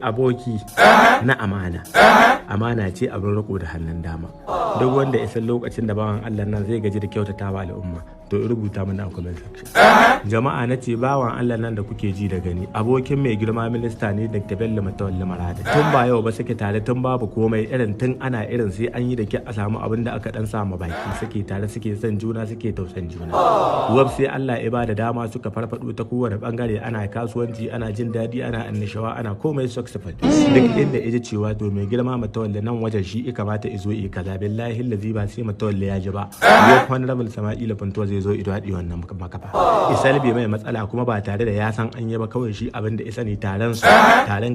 Aboki na amana ce abin riko da hannun dama. Duk wanda ya san lokacin da bawan Allah nan zai gaji da kyautatawa al'umma to rubuta mana a comment section. Jama'a na ce bawan Allah nan da kuke ji da gani abokin mai girma minista ne Dr. Bello Matawalle Maradi. Tun ba yau ba suke tare, tun babu komai irin tun ana irin sai an yi da ke a samu abin da aka dan samu baki, suke tare, suke son juna, suke tausan juna. Wab sai Allah ya ba da dama suka farfado ta kowane bangare, ana kasuwanci, ana jin daɗi, ana annashawa, ana komai successful. Duk inda ya ji cewa to mai girma Matawalle nan wajen shi ya kamata izo yi kaza, billahi lazi ba sai Matawalle ya ji ba. Yau honorable Sama'ila Funtuwa zai zo ido haɗi wannan makafa. Isal bai mai matsala kuma ba tare da ya san an yi ba, kawai shi abin da isa ne taron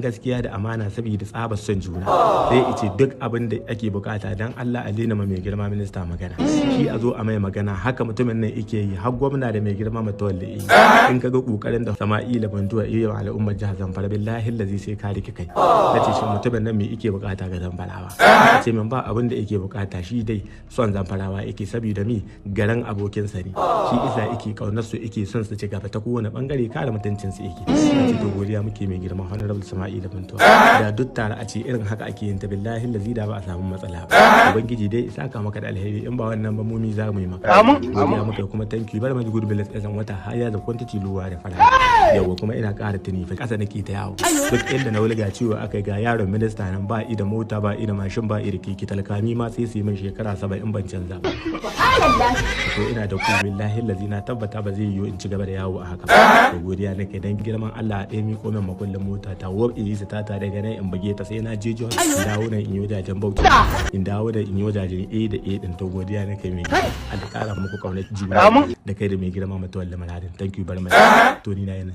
gaskiya da amana saboda tsabar son juna. Sai ice duk abin da ake bukata dan Allah a daina mai girma minista magana, shi a zo a mai magana. Haka mutumin nan yake yi, har gwamna da mai girma Matawalle yi. In ka ga kokarin da Sama'ila Funtuwa yi wa al'ummar jihar Zamfara, billahi lazi sai ka rike kai. Nace shi mutumin nan me yake bukata ga Zamfarawa? Ce min ba abin da yake bukata, shi dai son Zamfarawa yake saboda mi garan abokinsa ne. Shi isa yake kaunar su, yake son su ci gaba ta kowane bangare, kare mutuncin su yake. Nace to godiya muke mai girma honorable Sama'ila Funtuwa. Da duk tare a ce irin haka ake yin ta, billahi lazi da ba a samu matsala ba. Ubangiji dai isa ka maka da alheri, in ba wannan ba mu za mu yi maka. Godiya muka kuma thank you very much, good bless ɗan wata haya da kwantati luwa da fara. Yawa kuma ina ƙara tuni fa ƙasa nake ta yawo. Duk inda na wulga cewa aka ga yaron minista nan ba da mota, ba da mashin, ba da keke, talakami ma sai su yi min shekara 70 ban canza ba. To ina da ku billahi lazi na tabbata ba zai yiwu in ci gaba da yawo a haka. To godiya nake dan girman Allah ɗaya mi komen makullin mota ta wab Elisa ta daga nan in bage ta sai na je Jos, in dawo nan in yi wajajen Bauchi, in dawo da in yi wajajen A da A din. To godiya nake mai Allah ƙara muku kaunar juna da kai da mai girma Matawalle Maradi. Thank you very much. To ni na yana.